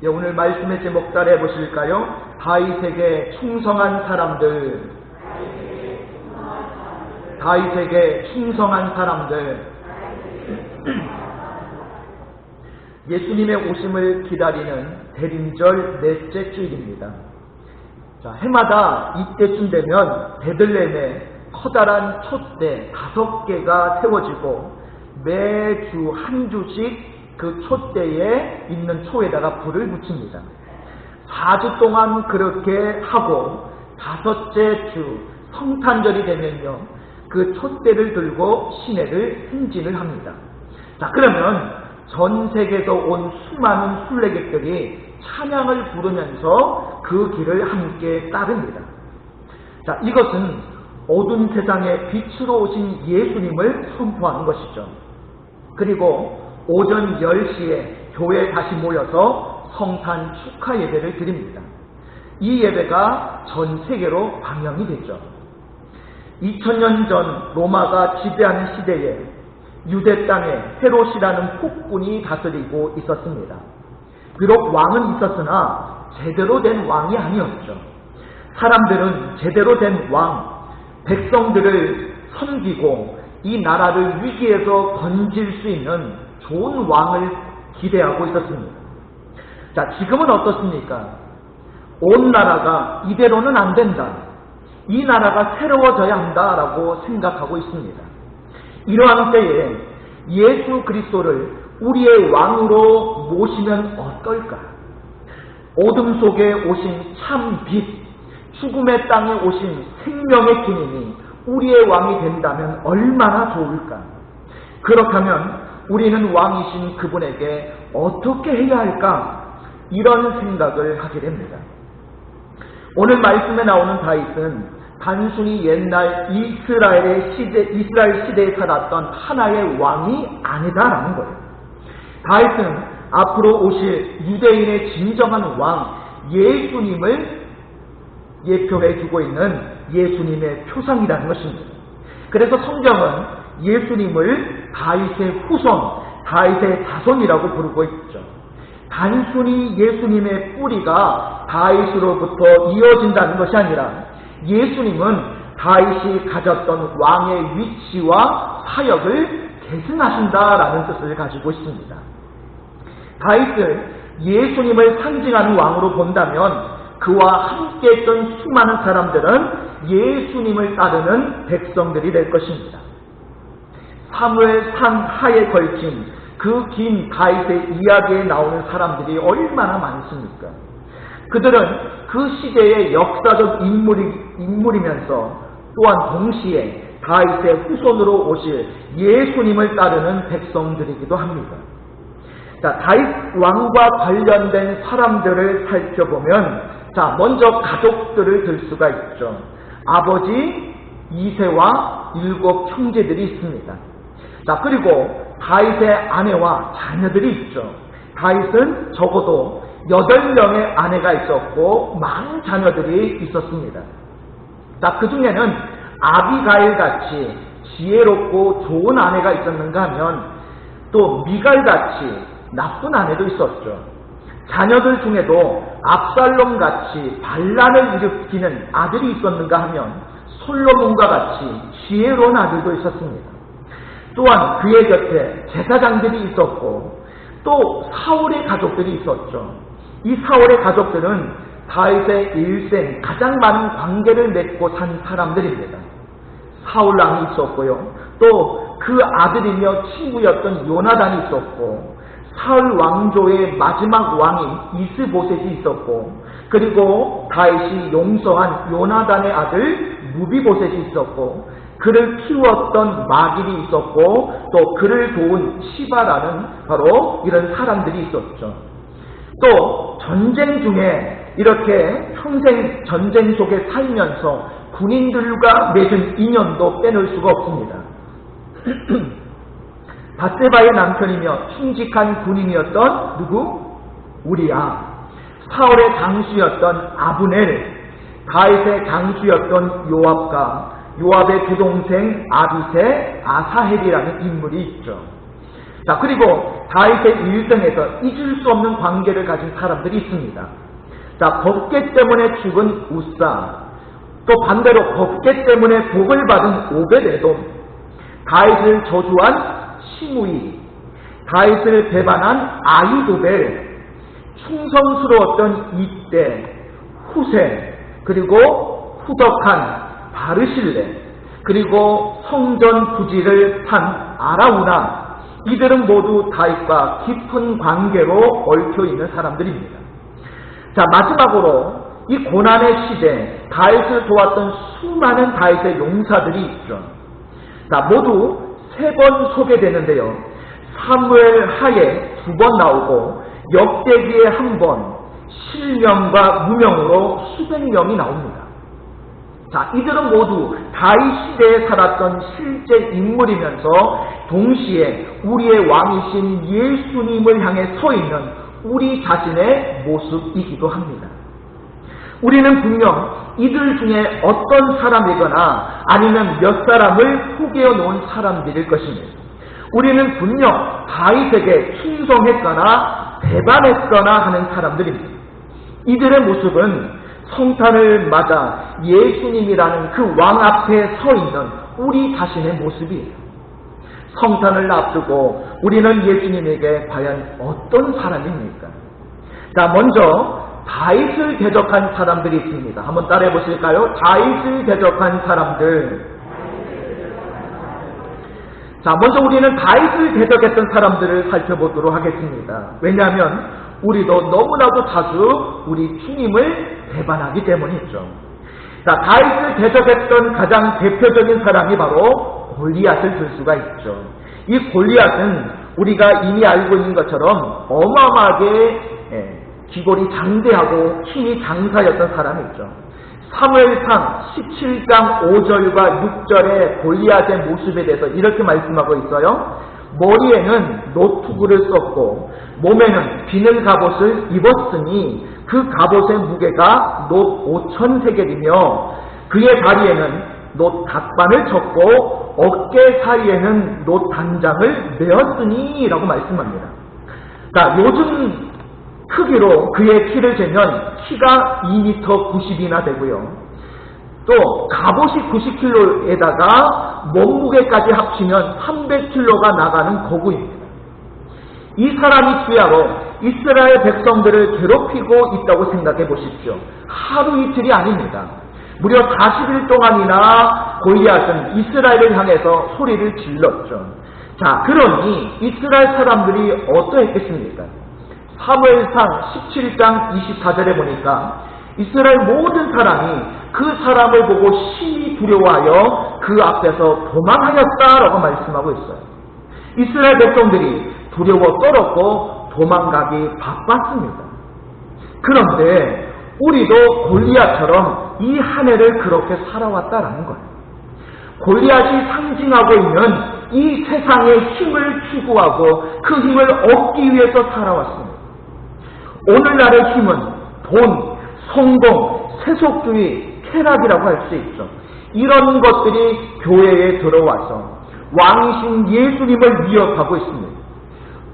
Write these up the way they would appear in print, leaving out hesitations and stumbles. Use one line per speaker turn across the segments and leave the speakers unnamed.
오늘 말씀의 제목 따라해 보실까요? 다윗에게 충성한 사람들. 다윗에게 충성한 사람들. 예수님의 오심을 기다리는 대림절 넷째 주일입니다. 자, 해마다 이때쯤 되면 베들레헴에 커다란 촛대 5개가 세워지고 매주 한 주씩 그 촛대에 있는 초에다가 불을 붙입니다. 4주 동안 그렇게 하고 5째 주 성탄절이 되면요, 그 촛대를 들고 시내를 행진을 합니다. 자, 그러면 전 세계에서 온 수많은 순례객들이 찬양을 부르면서 그 길을 함께 따릅니다. 자, 이것은 어두운 세상에 빛으로 오신 예수님을 선포하는 것이죠. 그리고 오전 10시에 교회에 다시 모여서 성탄 축하 예배를 드립니다. 이 예배가 전 세계로 방영이 됐죠. 2000년 전 로마가 지배하는 시대에 유대 땅에 헤롯이라는 폭군이 다스리고 있었습니다. 비록 왕은 있었으나 제대로 된 왕이 아니었죠. 사람들은 제대로 된 왕, 백성들을 섬기고 이 나라를 위기에서 건질 수 있는 좋은 왕을 기대하고 있었습니다. 자, 지금은 어떻습니까? 온 나라가 이대로는 안 된다. 이 나라가 새로워져야 한다라고 생각하고 있습니다. 이러한 때에 예수 그리스도를 우리의 왕으로 모시면 어떨까? 어둠 속에 오신 참 빛, 죽음의 땅에 오신 생명의 주님이 우리의 왕이 된다면 얼마나 좋을까? 그렇다면 우리는 왕이신 그분에게 어떻게 해야 할까? 이런 생각을 하게 됩니다. 오늘 말씀에 나오는 다윗은 단순히 옛날 이스라엘 시대에 살았던 하나의 왕이 아니다라는 거예요. 다윗은 앞으로 오실 유대인의 진정한 왕 예수님을 예표해 주고 있는 예수님의 표상이라는 것입니다. 그래서 성경은 예수님을 다윗의 후손, 다윗의 자손이라고 부르고 있죠. 단순히 예수님의 뿌리가 다윗으로부터 이어진다는 것이 아니라 예수님은 다윗이 가졌던 왕의 위치와 사역을 계승하신다라는 뜻을 가지고 있습니다. 다윗을 예수님을 상징하는 왕으로 본다면 그와 함께했던 수많은 사람들은 예수님을 따르는 백성들이 될 것입니다. 사무엘상 하에 걸친 그 긴 다윗의 이야기에 나오는 사람들이 얼마나 많습니까? 그들은 그 시대의 역사적 인물이면서 또한 동시에 다윗의 후손으로 오실 예수님을 따르는 백성들이기도 합니다. 자, 다윗 왕과 관련된 사람들을 살펴보면, 자, 먼저 가족들을 들 수가 있죠. 아버지 이새와 7 형제들이 있습니다. 자, 그리고 다윗의 아내와 자녀들이 있죠. 다윗은 적어도 8명의 아내가 있었고 많은 자녀들이 있었습니다. 자, 그 중에는 아비가일 같이 지혜롭고 좋은 아내가 있었는가 하면 또 미갈 같이 나쁜 아내도 있었죠. 자녀들 중에도 압살롬 같이 반란을 일으키는 아들이 있었는가 하면 솔로몬과 같이 지혜로운 아들도 있었습니다. 또한 그의 곁에 제사장들이 있었고 또 사울의 가족들이 있었죠. 이 사울의 가족들은 다윗의 일생 가장 많은 관계를 맺고 산 사람들입니다. 사울 왕이 있었고요. 또 그 아들이며 친구였던 요나단이 있었고 사울 왕조의 마지막 왕인 이스보셋이 있었고 그리고 다윗이 용서한 요나단의 아들 무비보셋이 있었고 그를 키웠던 마길이 있었고 또 그를 도운 시바라는 바로 이런 사람들이 있었죠. 또 전쟁 중에 이렇게 평생 전쟁 속에 살면서 군인들과 맺은 인연도 빼놓을 수가 없습니다. 밧세바의 남편이며 충직한 군인이었던 누구? 우리야. 사울의 장수였던 아브넬, 다윗의 장수였던 요압과 요압의 두 동생 아비새, 아사헬이라는 인물이 있죠. 자, 그리고 다윗의 일생에서 잊을 수 없는 관계를 가진 사람들이 있습니다. 자, 법궤 때문에 죽은 우사, 또 반대로 법궤 때문에 복을 받은 오벳에돔, 다윗을 저주한 시므이, 다윗을 배반한 아히도벨, 충성스러웠던 이때, 후세, 그리고 후덕한 바르실레, 그리고 성전 부지를 판 아라우나, 이들은 모두 다윗과 깊은 관계로 얽혀있는 사람들입니다. 자, 마지막으로 이 고난의 시대 다윗을 도왔던 수많은 다윗의 용사들이 있죠. 자, 모두 3번 소개되는데요. 사무엘 하에 2번 나오고 역대기에 1번, 실명과 무명으로 수백 명이 나옵니다. 자, 이들은 모두 다윗 시대에 살았던 실제 인물이면서 동시에 우리의 왕이신 예수님을 향해 서 있는 우리 자신의 모습이기도 합니다. 우리는 분명 이들 중에 어떤 사람이거나 아니면 몇 사람을 포기해 놓은 사람들일 것입니다. 우리는 분명 다윗에게 충성했거나 배반했거나 하는 사람들입니다. 이들의 모습은 성탄을 맞아 예수님이라는 그 왕 앞에 서 있는 우리 자신의 모습이에요. 성탄을 앞두고 우리는 예수님에게 과연 어떤 사람입니까? 자, 먼저 다윗을 대적한 사람들이 있습니다. 한번 따라해 보실까요? 다윗을 대적한 사람들. 자, 먼저 우리는 다윗을 대적했던 사람들을 살펴보도록 하겠습니다. 왜냐하면 우리도 너무나도 자주 우리 주님을 배반하기 때문이죠. 자, 다윗을 대적했던 가장 대표적인 사람이 바로 골리앗을 들 수가 있죠. 이 골리앗은 우리가 이미 알고 있는 것처럼 어마어마하게 기골이 장대하고 힘이 장사였던 사람이죠. 사무엘상 17장 5절과 6절의 골리앗의 모습에 대해서 이렇게 말씀하고 있어요. 머리에는 노투구를 썼고 몸에는 비늘 갑옷을 입었으니 그 갑옷의 무게가 놋 5,000세겔이며 그의 다리에는 놋 닭반을 쳤고 어깨 사이에는 놋 단장을 메었으니 라고 말씀합니다. 자, 요즘 크기로 그의 키를 재면 키가 2m 90이나 되고요. 또 갑옷이 90kg에다가 몸무게까지 합치면 300kg가 나가는 거구입니다. 이 사람이 주야로 이스라엘 백성들을 괴롭히고 있다고 생각해 보십시오. 하루 이틀이 아닙니다. 무려 40일 동안이나 골리앗은 이스라엘을 향해서 소리를 질렀죠. 자, 그러니 이스라엘 사람들이 어떠했겠습니까? 사무엘상 17장 24절에 보니까 이스라엘 모든 사람이 그 사람을 보고 심히 두려워하여 그 앞에서 도망하였다라고 말씀하고 있어요. 이스라엘 백성들이 두려워 떨었고 도망가기 바빴습니다. 그런데 우리도 골리앗처럼 이 한 해를 그렇게 살아왔다라는 거예요. 골리앗이 상징하고 있는 이 세상의 힘을 추구하고 그 힘을 얻기 위해서 살아왔습니다. 오늘날의 힘은 돈, 성공, 세속주의, 쾌락이라고 할 수 있죠. 이런 것들이 교회에 들어와서 왕이신 예수님을 위협하고 있습니다.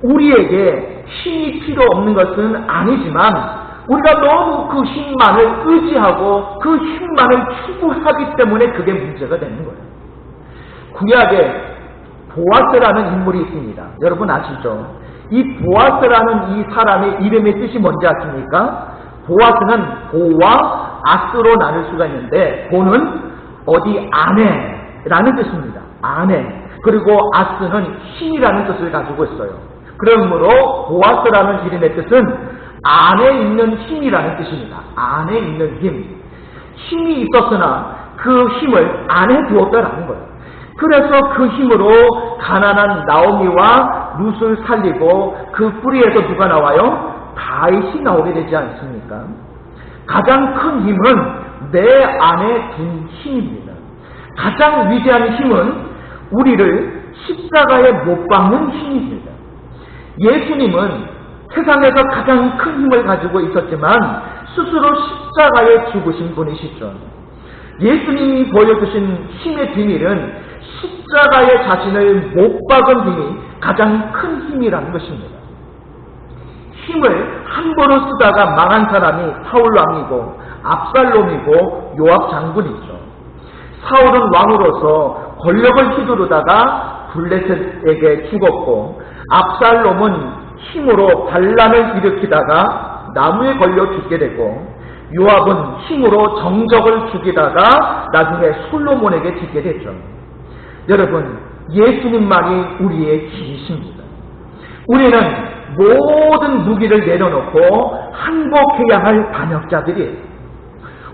우리에게 힘이 필요 없는 것은 아니지만 우리가 너무 그 힘만을 의지하고 그 힘만을 추구하기 때문에 그게 문제가 되는 거예요. 구약에 보아스라는 인물이 있습니다. 여러분 아시죠? 이 보아스라는 이 사람의 이름의 뜻이 뭔지 아십니까? 보아스는 보와 아스로 나눌 수가 있는데 보는 어디 아내라는 뜻입니다. 아내. 그리고 아스는 힘이라는 뜻을 가지고 있어요. 그러므로 보아스라는 이름의 뜻은 안에 있는 힘이라는 뜻입니다. 안에 있는 힘. 힘이 있었으나 그 힘을 안에 두었다라는 거예요. 그래서 그 힘으로 가난한 나오미와 룻을 살리고 그 뿌리에서 누가 나와요? 다윗이 나오게 되지 않습니까? 가장 큰 힘은 내 안에 둔 힘입니다. 가장 위대한 힘은 우리를 십자가에 못 박는 힘입니다. 예수님은 세상에서 가장 큰 힘을 가지고 있었지만 스스로 십자가에 죽으신 분이시죠. 예수님이 보여주신 힘의 비밀은 십자가의 자신을 못 박은 힘이 가장 큰 힘이라는 것입니다. 힘을 함부로 쓰다가 망한 사람이 사울 왕이고 압살롬이고 요압 장군이죠. 사울은 왕으로서 권력을 휘두르다가 블레셋에게 죽었고, 압살롬은 힘으로 반란을 일으키다가 나무에 걸려 죽게 되고, 요압은 힘으로 정적을 죽이다가 나중에 솔로몬에게 죽게 됐죠. 여러분, 예수님만이 우리의 힘이십니다. 우리는 모든 무기를 내려놓고 항복해야 할 반역자들이에요.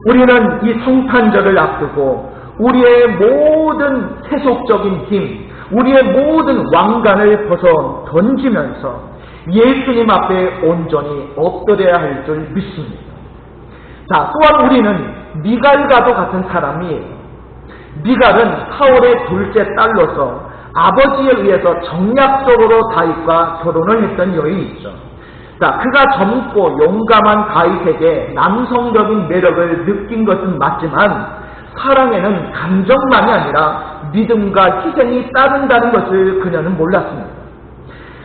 우리는 이 성탄절을 앞두고 우리의 모든 세속적인 힘, 우리의 모든 왕관을 벗어 던지면서 예수님 앞에 온전히 엎드려야 할 줄 믿습니다. 자, 또한 우리는 미갈과도 같은 사람이에요. 미갈은 사울의 둘째 딸로서 아버지에 의해서 정략적으로 다윗과 결혼을 했던 여인이죠. 자, 그가 젊고 용감한 다윗에게 남성적인 매력을 느낀 것은 맞지만 사랑에는 감정만이 아니라 믿음과 희생이 따른다는 것을 그녀는 몰랐습니다.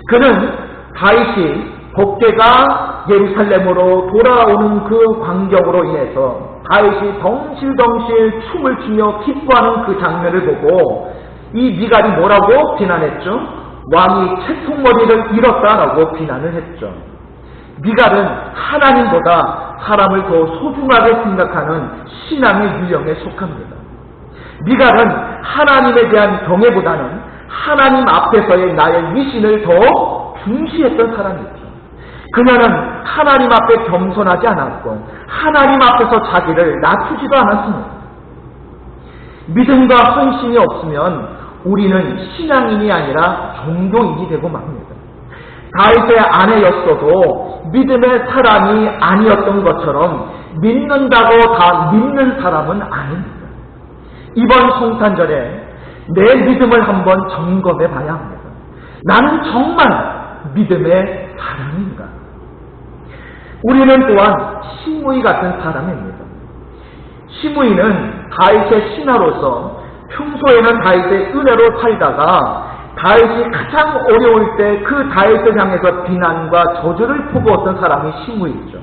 그는 다윗이 복제가 예루살렘으로 돌아오는 그 광경으로 인해서 다윗이 덩실덩실 춤을 추며 기뻐하는 그 장면을 보고 이 미갈이 뭐라고 비난했죠? 왕이 채통머리를 잃었다라고 비난을 했죠. 미갈은 하나님보다 사람을 더 소중하게 생각하는 신앙의 유형에 속합니다. 미갈은 하나님에 대한 경외보다는 하나님 앞에서의 나의 위신을 더 중시했던 사람이죠. 그녀는 하나님 앞에 겸손하지 않았고 하나님 앞에서 자기를 낮추지도 않았습니다. 믿음과 헌신이 없으면 우리는 신앙인이 아니라 종교인이 되고 맙니다. 다윗의 아내였어도 믿음의 사람이 아니었던 것처럼 믿는다고 다 믿는 사람은 아닙니다. 이번 성탄절에 내 믿음을 한번 점검해 봐야 합니다. 나는 정말 믿음의 사람인가? 우리는 또한 시므이 같은 사람입니다. 시므이는 다윗의 신하로서 평소에는 다윗의 은혜로 살다가 다윗이 가장 어려울 때 그 다윗을 향해서 비난과 저주를 퍼부었던 사람이 시므이죠.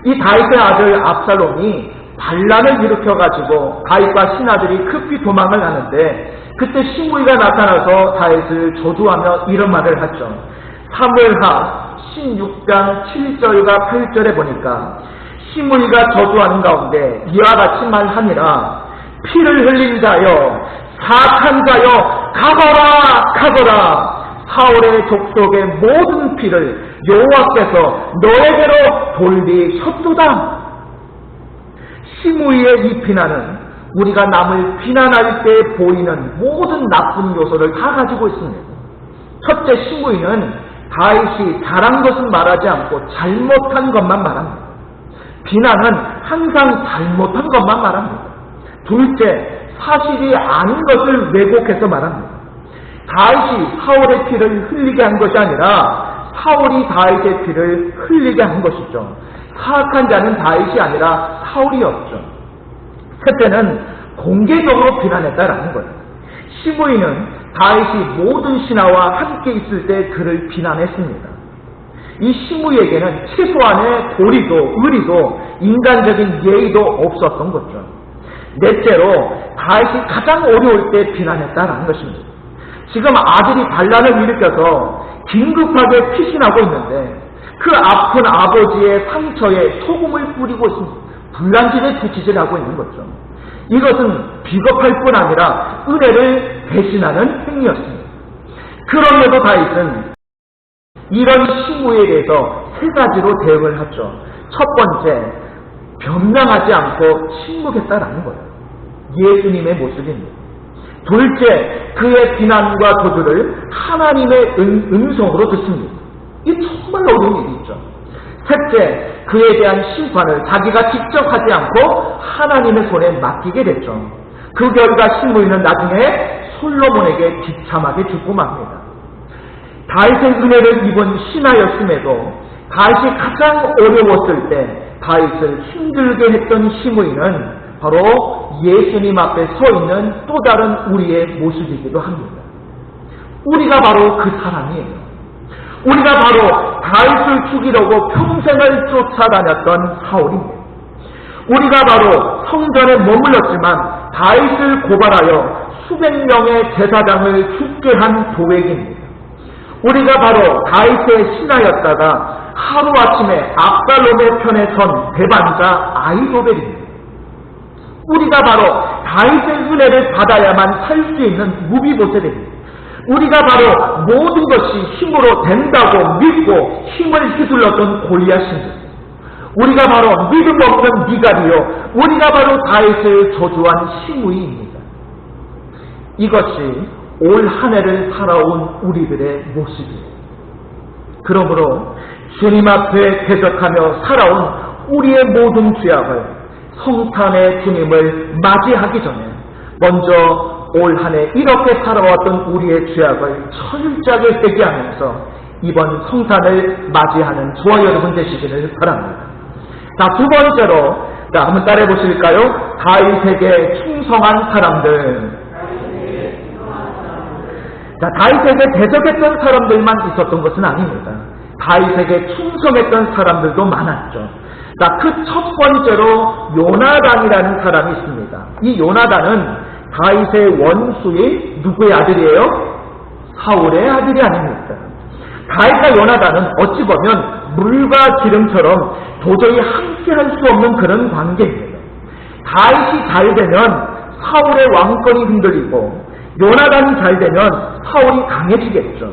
이 다윗의 아들 압살롬이 반란을 일으켜가지고 다윗과 신하들이 급히 도망을 하는데 그때 시므이가 나타나서 다윗을 저주하며 이런 말을 하죠. 사무엘하 16장 7절과 8절에 보니까 시므이가 저주하는 가운데 이와 같이 말하니라. 피를 흘린 자여, 사악한 자여, 가거라, 가거라. 사울의 족속의 모든 피를 여호와께서 너에게로 돌리셨도다. 시므이의 이 비난은 우리가 남을 비난할 때 보이는 모든 나쁜 요소를 다 가지고 있습니다. 첫째, 시므이는 다윗이 잘한 것은 말하지 않고 잘못한 것만 말합니다. 비난은 항상 잘못한 것만 말합니다. 둘째, 사실이 아닌 것을 왜곡해서 말합니다. 다윗이 사울의 피를 흘리게 한 것이 아니라 사울이 다윗의 피를 흘리게 한 것이죠. 사악한 자는 다윗이 아니라 사울이었죠. 셋째는 공개적으로 비난했다라는 거예요. 시므이는 다윗이 모든 신하와 함께 있을 때 그를 비난했습니다. 이 시므이에게는 최소한의 도리도 의리도 인간적인 예의도 없었던 거죠. 넷째로 다윗이 가장 어려울 때 비난했다라는 것입니다. 지금 아들이 반란을 일으켜서 긴급하게 피신하고 있는데 그 아픈 아버지의 상처에 소금을 뿌리고 있습니다. 불난질에 부치질하고 있는 거죠. 이것은 비겁할 뿐 아니라 은혜를 배신하는 행위였습니다. 그럼에도 다윗은 이런 시므이에 대해서 세 가지로 대응을 하죠. 첫 번째, 변명하지 않고 침묵했다라는 거예요. 예수님의 모습입니다. 둘째, 그의 비난과 저주를 하나님의 음성으로 듣습니다. 이게 정말 어려운 일이죠. 셋째, 그에 대한 심판을 자기가 직접 하지 않고 하나님의 손에 맡기게 됐죠. 그 결과 시므이는 나중에 솔로몬에게 비참하게 죽고 맙니다. 다윗의 은혜를 입은 신하였음에도 다윗이 가장 어려웠을 때 다윗을 힘들게 했던 시므이는 바로 예수님 앞에 서 있는 또 다른 우리의 모습이기도 합니다. 우리가 바로 그 사람이에요. 우리가 바로 다윗을 죽이려고 평생을 쫓아다녔던 사울입니다. 우리가 바로 성전에 머물렀지만 다윗을 고발하여 수백 명의 제사장을 죽게 한 도액입니다. 우리가 바로 다윗의 신하였다가 하루아침에 압살롬의 편에 선 배반자 아히도벨입니다. 우리가 바로 다윗의 은혜를 받아야만 살 수 있는 무비보셋입니다. 우리가 바로 모든 것이 힘으로 된다고 믿고 힘을 휘둘렀던 골리앗입니다. 우리가 바로 믿음 없는 미갈이요, 우리가 바로 다윗을 저주한 시므이입니다. 이것이 올 한 해를 살아온 우리들의 모습이에요. 그러므로 주님 앞에 대적하며 살아온 우리의 모든 죄악을 성탄의 주님을 맞이하기 전에 먼저 올 한 해 이렇게 살아왔던 우리의 죄악을 철저하게 회개하면서 이번 성탄을 맞이하는 저와 여러분 되시기를 바랍니다. 자, 두 번째로 한번 따라해 보실까요? 다윗에게 충성한 사람들. 자, 다윗에게 대적했던 사람들만 있었던 것은 아닙니다. 다윗에게 충성했던 사람들도 많았죠. 자, 그 첫 번째로 요나단이라는 사람이 있습니다. 이 요나단은 다윗의 원수인 누구의 아들이에요? 사울의 아들이 아닙니까? 다윗과 요나단은 어찌 보면 물과 기름처럼 도저히 함께할 수 없는 그런 관계입니다. 다윗이 잘 되면 사울의 왕권이 흔들리고 요나단이 잘 되면 사울이 강해지겠죠.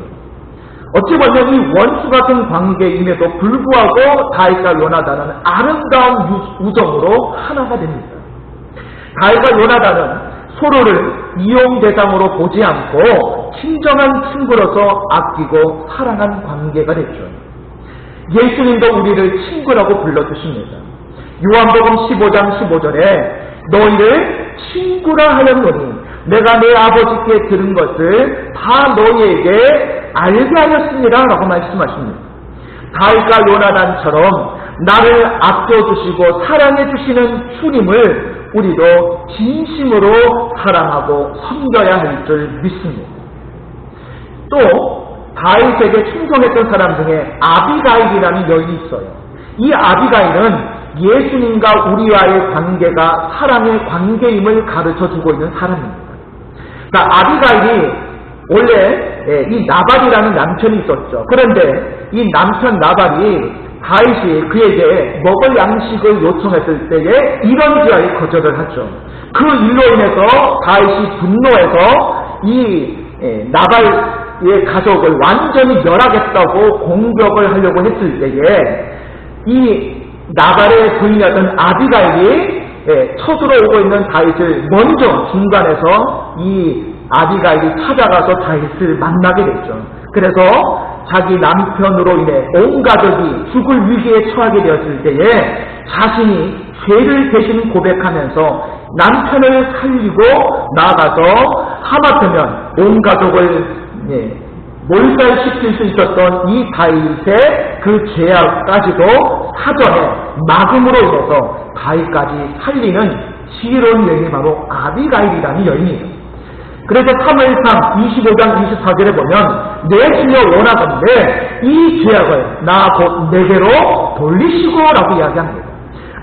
어찌 보면 이 원수 같은 관계임에도 불구하고 다윗과 요나단은 아름다운 우정으로 하나가 됩니다. 다윗과 요나단은 서로를 이용 대상으로 보지 않고 친정한 친구로서 아끼고 사랑한 관계가 됐죠. 예수님도 우리를 친구라고 불러주십니다. 요한복음 15장 15절에 너희를 친구라 하였노니 내가 내 아버지께 들은 것을 다 너희에게 알게 하였습니다 라고 말씀하십니다. 다윗과 요나단처럼 나를 아껴주시고 사랑해주시는 주님을 우리도 진심으로 사랑하고 섬겨야 할 줄 믿습니다. 또 다윗에게 충성했던 사람 중에 아비가일이라는 여인이 있어요. 이 아비가일은 예수님과 우리와의 관계가 사랑의 관계임을 가르쳐주고 있는 사람입니다. 그러니까 아비가일이 원래 이 나발이라는 남편이 있었죠. 그런데 이 남편 나발이 다윗이 그에게 먹을 양식을 요청했을 때에 이런 지하에 거절을 하죠. 그 일로 인해서 다윗이 분노해서 이 나발의 가족을 완전히 멸하겠다고 공격을 하려고 했을 때에 이 나발의 부인이었던 아비가일이 쳐들어오고 있는 다윗을 먼저 중간에서 이 아비가일이 찾아가서 다윗을 만나게 됐죠. 그래서 자기 남편으로 인해 온 가족이 죽을 위기에 처하게 되었을 때에 자신이 죄를 대신 고백하면서 남편을 살리고 나아가서 하마터면 온 가족을 몰살시킬 수 있었던 이 다윗의 그 죄악까지도 사전에 막음으로 인해서 다윗까지 살리는 지혜로운 여인이 바로 아비가일이라는 여인이에요. 그래서 사무엘상 25장 24절에 보면 내 주여 원하건대 이 죄악을 나 곧 내게로 돌리시고 라고 이야기합니다.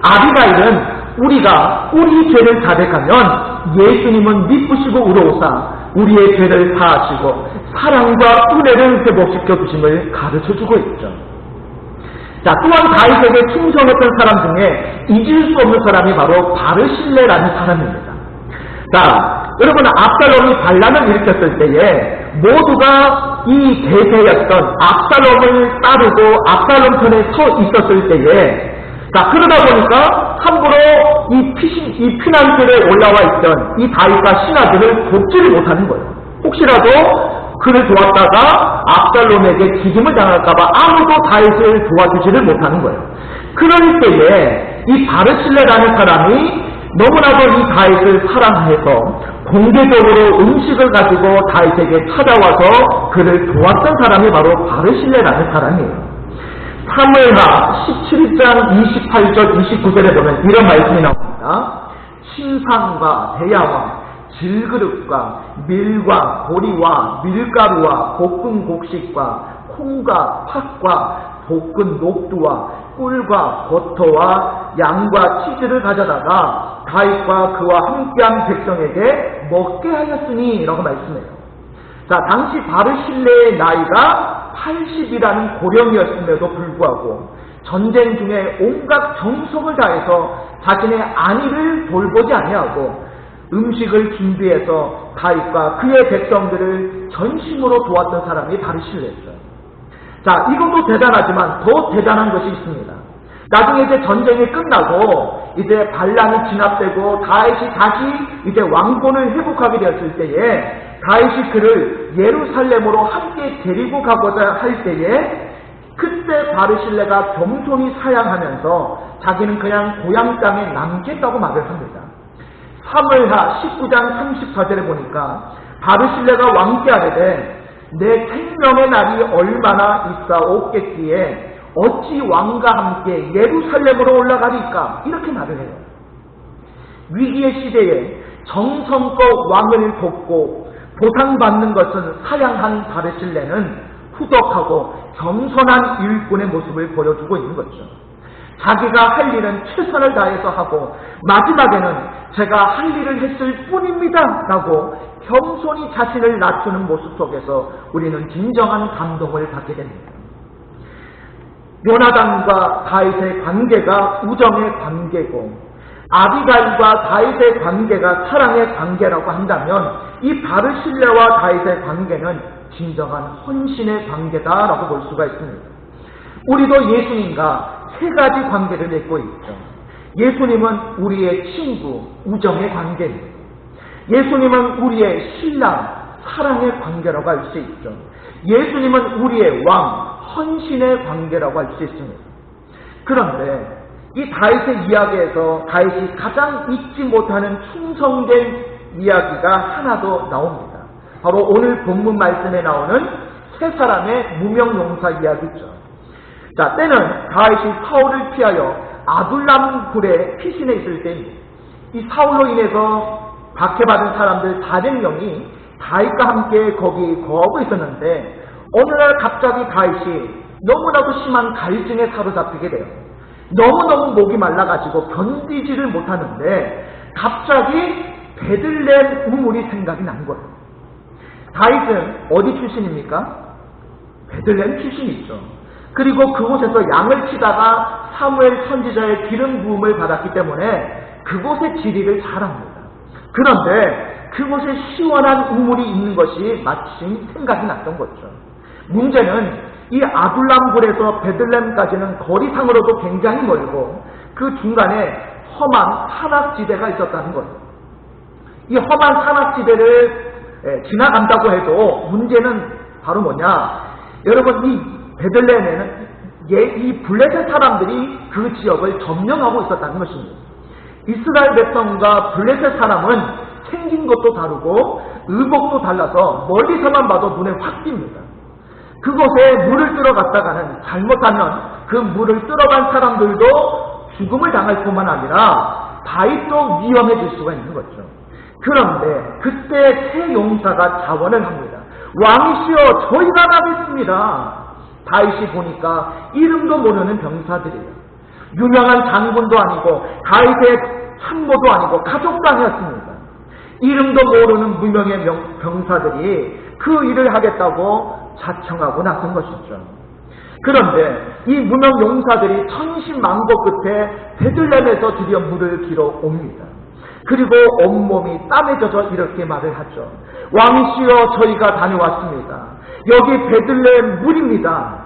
아비가일은 우리가 우리 죄를 자백하면 예수님은 미쁘시고 의로우사 우리의 죄를 사하시고 사랑과 은혜를 회복시켜 주심을 가르쳐주고 있죠. 자, 또한 다윗에게 충성했던 사람 중에 잊을 수 없는 사람이 바로 바르실레라는 사람입니다. 자, 여러분 압살롬이 반란을 일으켰을 때에 모두가 이 대세였던 압살롬을 따르고 압살롬 편에 서 있었을 때에 자, 그러다 보니까 함부로 이 피난길에 올라와 있던 이 다윗과 신하들을 돕지를 못하는 거예요. 혹시라도 그를 도왔다가 압살롬에게 죽임을 당할까봐 아무도 다윗을 도와주지를 못하는 거예요. 그럴 때에 이 바르실레라는 사람이 너무나도 이 다윗을 사랑해서 공개적으로 음식을 가지고 다윗에게 찾아와서 그를 도왔던 사람이 바로 바르실레라는 사람이에요. 사무엘하 17장 28절 29절에 보면 이런 말씀이 나옵니다. 신상과 대야와 질그릇과 밀과 보리와 밀가루와 볶은 곡식과 콩과 팥과 볶은 녹두와 꿀과 버터와 양과 치즈를 가져다가 다윗과 그와 함께한 백성에게 먹게 하였으니 라고 말씀해요. 자, 당시 바르실레의 나이가 80이라는 고령이었음에도 불구하고 전쟁 중에 온갖 정성을 다해서 자신의 안위를 돌보지 아니하고 음식을 준비해서 다윗과 그의 백성들을 전심으로 도왔던 사람이 바르실레였어요. 자, 이것도 대단하지만 더 대단한 것이 있습니다. 나중에 이제 전쟁이 끝나고 이제 반란이 진압되고 다윗이 다시 이제 왕권을 회복하게 되었을 때에 다윗이 그를 예루살렘으로 함께 데리고 가고자 할 때에 그때 바르실레가 겸손히 사양하면서 자기는 그냥 고향 땅에 남겠다고 말을 합니다. 사무엘하 19장 34절에 보니까 바르실레가 왕께 아뢰되 내 생명의 날이 얼마나 있사옵겠기에 어찌 왕과 함께 예루살렘으로 올라가리까 이렇게 말을 해요. 위기의 시대에 정성껏 왕을 돕고 보상받는 것은 사양한 바르실레는 후덕하고 겸손한 일꾼의 모습을 보여주고 있는 거죠. 자기가 할 일은 최선을 다해서 하고 마지막에는 제가 할 일을 했을 뿐입니다 라고 겸손히 자신을 낮추는 모습 속에서 우리는 진정한 감동을 받게 됩니다. 요나단과 다윗의 관계가 우정의 관계고 아비가일과 다윗의 관계가 사랑의 관계라고 한다면 이 바르실레와 다윗의 관계는 진정한 헌신의 관계다라고 볼 수가 있습니다. 우리도 예수님과 세 가지 관계를 맺고 있죠. 예수님은 우리의 친구, 우정의 관계입니다. 예수님은 우리의 신랑, 사랑의 관계라고 할 수 있죠. 예수님은 우리의 왕, 헌신의 관계라고 할 수 있습니다. 그런데 이 다윗의 이야기에서 다윗이 가장 잊지 못하는 충성된 이야기가 하나 더 나옵니다. 바로 오늘 본문 말씀에 나오는 세 사람의 무명용사 이야기죠. 자, 때는 다윗이 사울을 피하여 아둘람 굴에 피신해 있을 때입니다. 이 사울로 인해서 박해받은 사람들 400명이 다윗과 함께 거기 거하고 있었는데 어느 날 갑자기 다윗이 너무나도 심한 갈증에 사로잡히게 돼요. 너무너무 목이 말라가지고 견디지를 못하는데 갑자기 베들레헴 우물이 생각이 난 거예요. 다윗은 어디 출신입니까? 베들레헴 출신이죠. 그리고 그곳에서 양을 치다가 사무엘 선지자의 기름 부음을 받았기 때문에 그곳의 지리를 잘 압니다. 그런데 그곳에 시원한 우물이 있는 것이 마침 생각이 났던 거죠. 문제는 이 아둘람굴에서 베들레헴까지는 거리상으로도 굉장히 멀고 그 중간에 험한 산악지대가 있었다는 거예요. 이 험한 산악지대를 지나간다고 해도 문제는 바로 뭐냐? 여러분, 이 베들레헴에는 이 블레셋 사람들이 그 지역을 점령하고 있었다는 것입니다. 이스라엘 백성과 블레셋 사람은 생긴 것도 다르고 의복도 달라서 멀리서만 봐도 눈에 확 띕니다. 그곳에 물을 들어갔다가는 잘못하면 그 물을 들어간 사람들도 죽음을 당할 뿐만 아니라 다윗도 위험해질 수가 있는 거죠. 그런데 그때 세 용사가 자원을 합니다. 왕이시여, 저희가 나겠습니다. 다윗이 보니까 이름도 모르는 병사들이에요. 유명한 장군도 아니고 다윗의 참모도 아니고 가족도 아니었습니다. 이름도 모르는 무명의 병사들이 그 일을 하겠다고 자청하고 나선 것이죠. 그런데 이 무명 용사들이 천신만고 끝에 베들레헴에서 드디어 물을 길어 옵니다. 그리고 온몸이 땀에 젖어 이렇게 말을 하죠. 왕이시여, 저희가 다녀왔습니다. 여기 베들레헴 물입니다.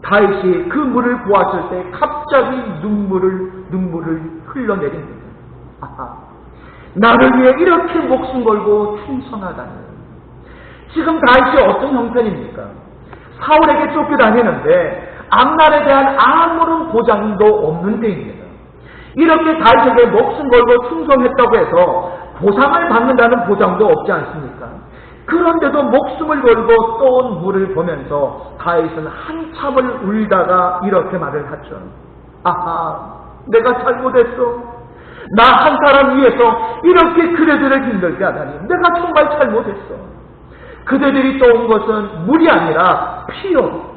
다윗이 그 물을 보았을 때 갑자기 눈물을 흘러내립니다. 아하, 나를 위해 이렇게 목숨 걸고 충성하다니. 지금 다윗이 어떤 형편입니까? 사울에게 쫓겨다니는데 암날에 대한 아무런 보장도 없는 데입니다. 이렇게 다윗에게 목숨 걸고 충성했다고 해서 보상을 받는다는 보장도 없지 않습니까? 그런데도 목숨을 걸고 또 온 물을 보면서 다윗은 한참을 울다가 이렇게 말을 하죠. 아하, 내가 잘못했어. 나 한 사람 위해서 이렇게 그대들을 힘들게 하다니 내가 정말 잘못했어. 그대들이 떠온 것은 물이 아니라 피요.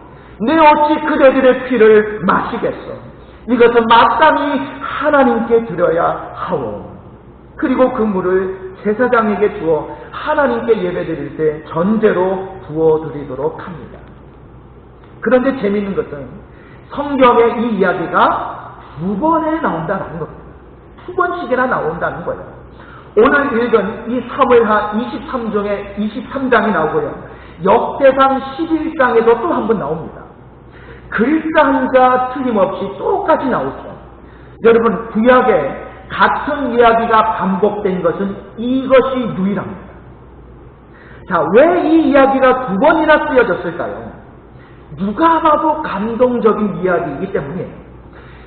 내 어찌 그대들의 피를 마시겠어. 이것은 마땅히 하나님께 드려야 하오. 그리고 그 물을 제사장에게 주어 하나님께 예배드릴 때 전제로 부어드리도록 합니다. 그런데 재미있는 것은 성경에 이 이야기가 2번에 나온다는 겁니다. 2번씩이나 나온다는 거예요. 오늘 읽은 이 사무엘하 23장에 나오고요. 역대상 11장에도 또 한 번 나옵니다. 글자 한자 틀림없이 똑같이 나오죠. 여러분, 구약에 같은 이야기가 반복된 것은 이것이 유일합니다. 자, 왜 이 이야기가 2번이나 쓰여졌을까요? 누가 봐도 감동적인 이야기이기 때문이에요.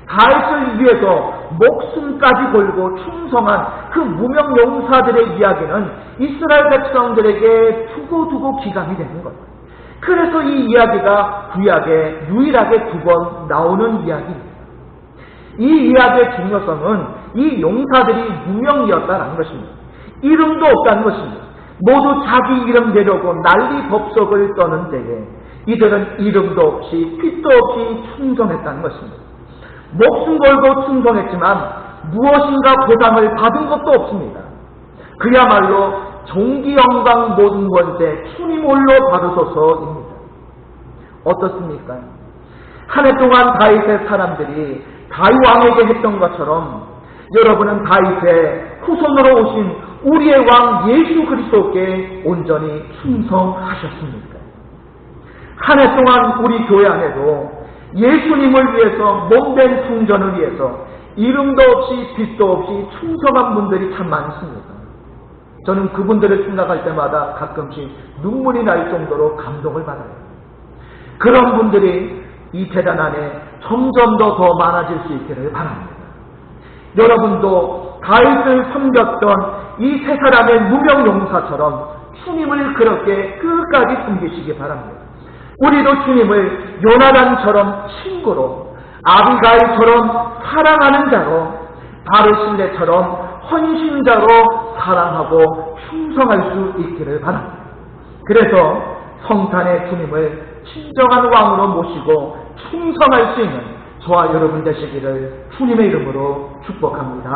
다윗을 위해서 목숨까지 걸고 충성한 그 무명 용사들의 이야기는 이스라엘 백성들에게 두고두고 기감이 되는 거예요. 그래서 이 이야기가 구약에 유일하게 2번 나오는 이야기입니다. 이 이야기의 중요성은 이 용사들이 무명이었다는 것입니다. 이름도 없다는 것입니다. 모두 자기 이름 내려고 난리 법석을 떠는 때에 이들은 이름도 없이 핏도 없이 충성했다는 것입니다. 목숨 걸고 충성했지만 무엇인가 보상을 받은 것도 없습니다. 그야말로 종기 영광 모든 권세 주님 홀로 받으소서입니다. 어떻습니까? 한 해 동안 다윗의 사람들이 다윗 왕에게 했던 것처럼 여러분은 다윗의 후손으로 오신 우리의 왕 예수 그리스도께 온전히 충성하셨습니까? 한 해 동안 우리 교회 안에도 예수님을 위해서 몸된 충전을 위해서 이름도 없이 빛도 없이 충성한 분들이 참 많습니다. 저는 그분들을 생각할 때마다 가끔씩 눈물이 날 정도로 감동을 받아요. 그런 분들이 이 재단 안에 점점 더 많아질 수 있기를 바랍니다. 여러분도 다윗을 섬겼던 이 세 사람의 무명용사처럼 주님을 그렇게 끝까지 섬기시기 바랍니다. 우리도 주님을 요나단처럼 친구로, 아비가일처럼 사랑하는 자로, 바르실레처럼 헌신자로 사랑하고 충성할 수 있기를 바랍니다. 그래서 성탄의 주님을 진정한 왕으로 모시고 충성할 수 있는 저와 여러분 되시기를 주님의 이름으로 축복합니다.